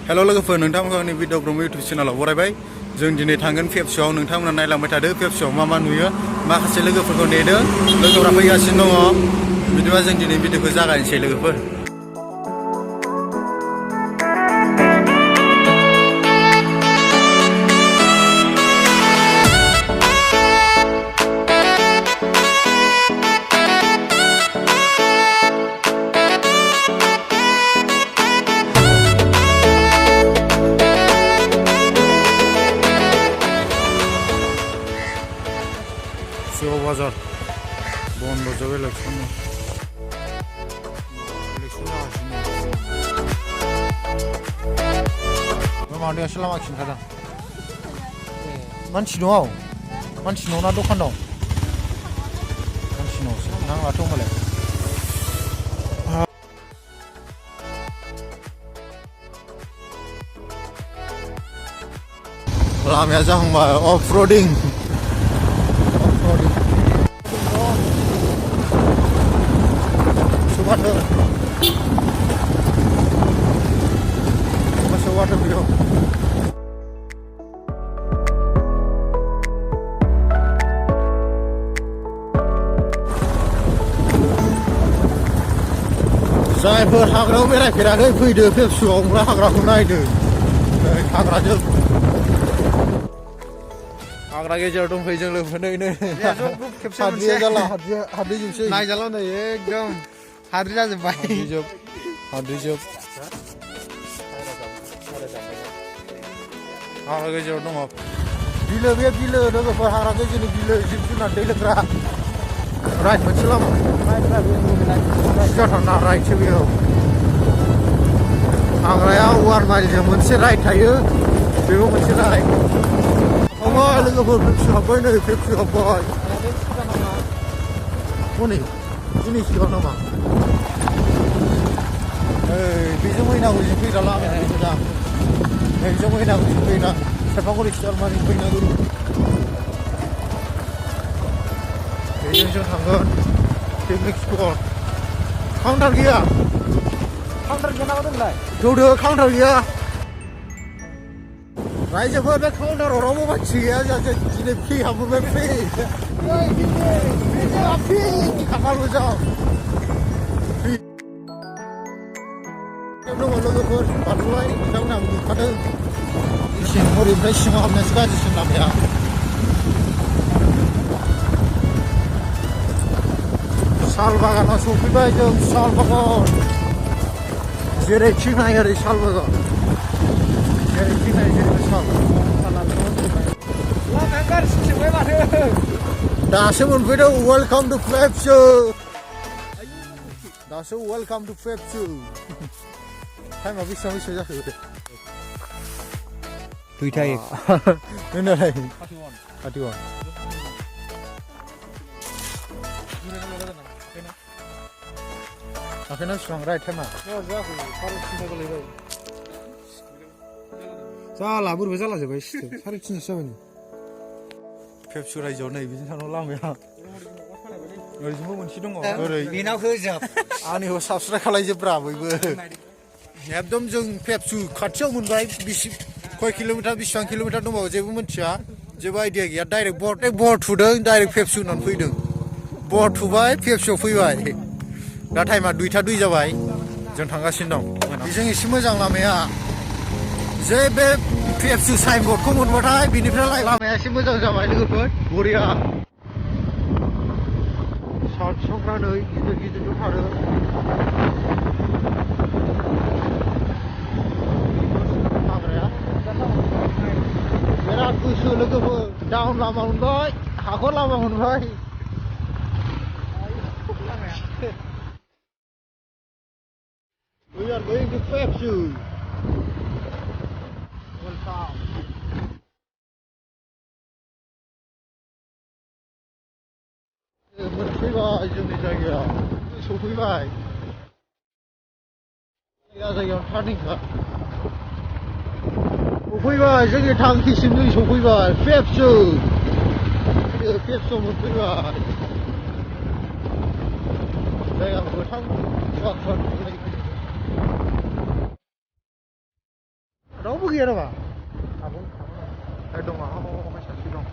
हेल' लोगोफोर नोंथांमोनखौ आंनि video Brahma YouTube चेनेलाव बरायबाय जों दिनै थांगोन पेप्सुआव नोंथांमोना नायलांबाय थादो पेप्सुआव मा मा नुयो माखासे लोगोफोरखौ नेदों लोगोफोरा फैगासिनो दङ बिदिबा जों दिनै भिडिअखौ जागायनोसै लोगोफोर बाजार बन्द जाबाय इलेक्सन मादैयासो लामा खिन्थादों मानसि दं मानसि न'ना दखान दं मानसि न'सो नांलाथ' होमबालाय लामाया जाहांबाय of रडिं water. Masuk water video. Saya berhagra merah kira-kira video Pepsu orang hagra kunai tu. Hagra je. Hagra ke jauh dong video le benda ini. Hadir jalan, hadir juga. Naik jalan tu, ekdom. Hadir aja baik. Hadir job. Hadir ke jauh dong apa? Bila dong apa hadir ke jenis bila jitu nanti lekra. Right macam lama. Sekarang nak right cewek. Hadir ya war macam macam right aja. Bego macam right. Oh, lagi Pepsu apa ini? Pepsu apa? Oh ni, ini siapa nama? Bisa main aku sih dalam ni sudah. Bisa main aku sih dah. Siapa kau risau mana ni main aku? Bisa tanggal picnic spot. Counter dia. Counter dia nak apa tu? Dua counter dia. Raja pun dah counter orang mau macam ya, jadi jadi pih apa pih. Pih, kapal macam. Kalau orang tu patroli, jauh nak ada. Semua refresh semua habis sekali semua ya. Salvaga nak sufi baca salvaga. Jadi Cina ya di salvaga. Jadi Cina ya di salvaga. Lah member semua mana? Dah semua video welcome to Pepsu. Dah semua welcome to Pepsu. Hai mà biết sao ra thử được. Tùy thay. Nên là đây. Hati-hati. Akhirnya strong right thế mà. Salah buru salah je guys. Hari cinta siapa ni? Pepsu rai jauh ni, bising sana lama ya. Orang semua mesti dong. Bina kerja. Ani ho subscribe kalau je berapa ibu. एकदम जों पेप्सु खाथियाव मोनबाय खय kilometre बेसेबां kilometre दंबावो जेबो मिथिया जेबो आइडिया गैया डाइरेक्ट बर थुदों डाइरेक्ट पेप्सु होननानै फैदों बर थुबाय पेप्सुआव फैबाय दा टाइमा 2:02 जाबाय जों थांगासिनो दं बेजों एसे मोजां लामाया जे बे पेप्सु साइनबर्डखौ मोनबाथाय बिनिफ्राय लामाया एसे मोजां जाबाय लोगोफोर बरिया साउथफ्रा नै गिदिर दंथारो बिराद गुसु लोगोफोर डाउन लामा मोनबाय हाखर लामा मोनबाय We are going to Pepsu. Welcome. मोनफैबाय जोंनि जायगायाव सफैबाय जायगायाव टार्निंखा सफैबाय जोंनि थांखिसिम जों सफैबाय पेप्सु मोनफैबाय जायगाखौ गोथां फैया नामा आबौ दङ ओमफ्राय सासे दं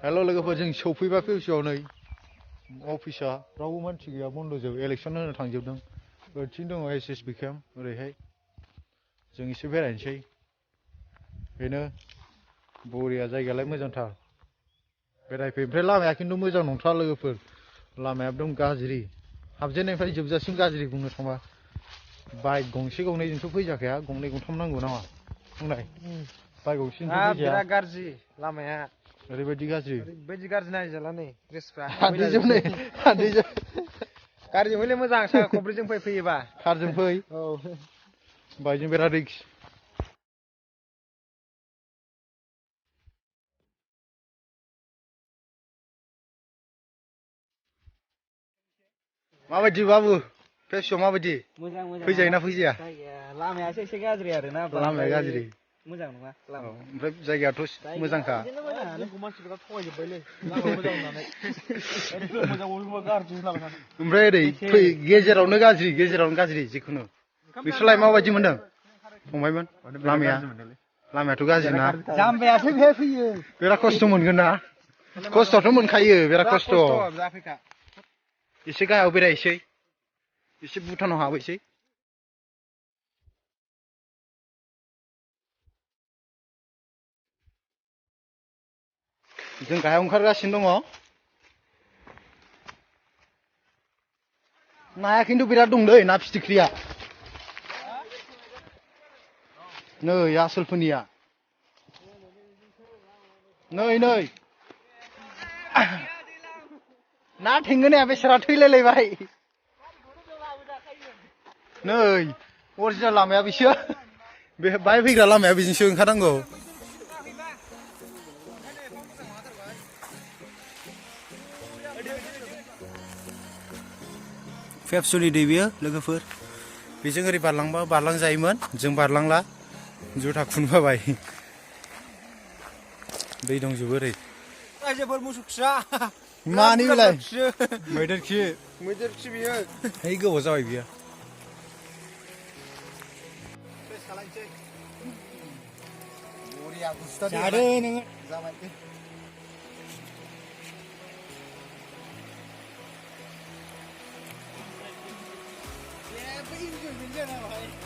हेल' लोगोफोर जों सौफैबा पेप्सुआव नै अफिसा रावबो मानसि गैया बन्द'जोब इलेक्सन होनो थांजोबदों ओरैथिं दङ एसएसबि केम्प ओरैहाय जों एसे बेरायनोसै बेनो बरिया जायगायालाय मोजांथार बेरायफै ओमफ्राय लामाया खिन्थु मोजां नंथारा लोगोफोर लामाया एकदम गाज्रि हाबजेननायनिफ्राय जोबजासिम गाज्रि बुंनो थांबा बाइक गंसे गंनैजोंथ' फैजाखाया गंनै गंथाम नांगौ नामा बुंनाय बाइक गंसेजोंथ' फैजाया बिराद गाज्रि लामाया ओरैबायदि गाज्रि नायजाला नै ड्रेसफ्रा हाद्रिजों नै हाद्रिजों गारिजों हयले मोजां साखा खब्रैजों फैयोबा कारजों फै औ बाइकजों बिराद रिक्स माबायदि बाबु पेप्सुआव माबायदि मोजां फैजायोना फैजाया लामायासो एसे गाज्रि आरो ना लामाया गाज्रि मोजां नङा ओमफ्राय जायगायाथ' मोजांखा ओमफ्राय ओरै फै गेजेरावनो गाज्रि जिखुनु नोंसोरलाय माबायदि मोनदों फंबायमोन लामायाथ' गाज्रि ना जामबायासो बे फैयो बिराद खस्थ' मोनगोन ना खस्थ'थ' मोनखायो बिराद खस्थ' एसे गाहायाव बेरायहैसै एसे भुटानाव हाबहैसै जों गाहायाव ओंखारगासिनो दङ नाया खिन्थु बिराद दं दै ना फिथिख्रिया नै आसोलफोरनिया नै ना थेंगोनाया बेसारा थैलायलायबाय नै अरिजिनेल लामाया बिसो बे बाहाय फैग्रा लामाया बेजोंसो ओंखारनांगौ पेप्सुनि दै बियो लोगोफोर बेजों ओरै बारलांबा बारलांजायोमोन जों बारलांला जुथा खुनबाबाय दै दंजोबो ओरै रायजोफोर मोसौ खिया मानि बेलाय मैदेर खि बियो है गोबाव जाबाय बियो जादो नोङो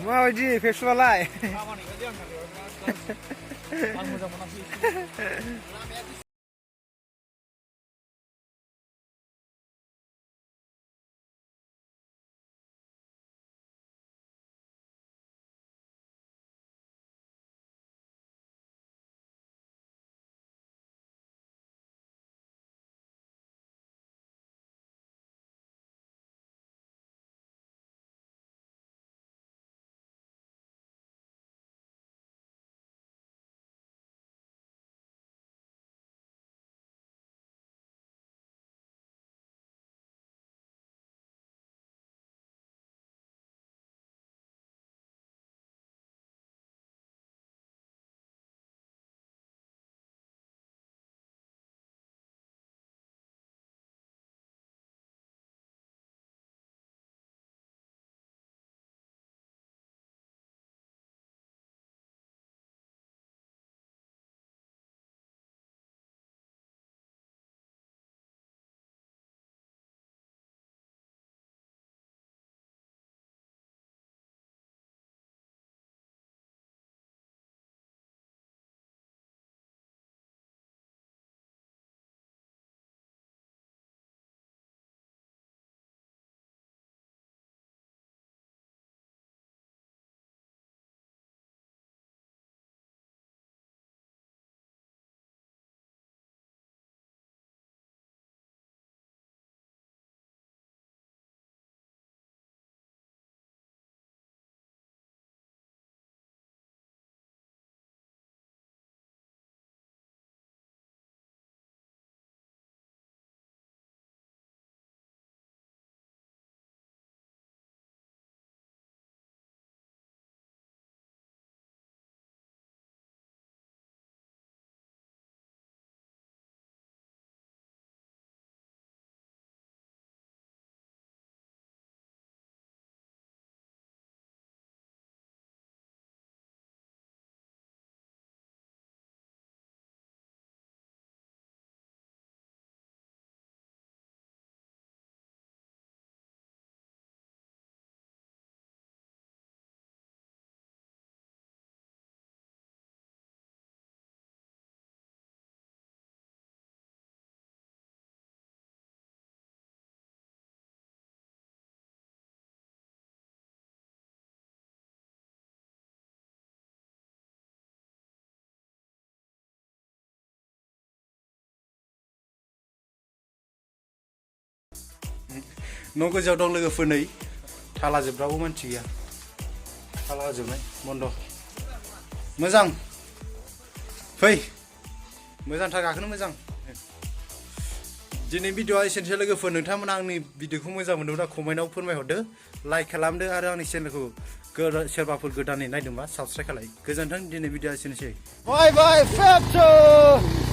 माबायदि पेप्सुआलाय आं मोजां मोनाखै न' गोजौआव दं लोगोफोर नै थाला जोबग्राबो मानसि गैया थाला जोबनाय बन्द मोजां फै मोजांथार गाखोनो मोजां दिनै भिडिअआ एसेनोसै लोगोफोर नोंथांमोना आंनि भिडिअखौ मोजां मोनदोंब्ला कमेन्टआव फोरमायहरदो लाइक खालामदो आरो आंनि चेनेलखौ सोरबाफोर गोदानै नायदोंबा साबस्क्राइब खालाय गोजोन्थों दिनै भिडिअआ एसेनोसै बाय बाय पेप्सु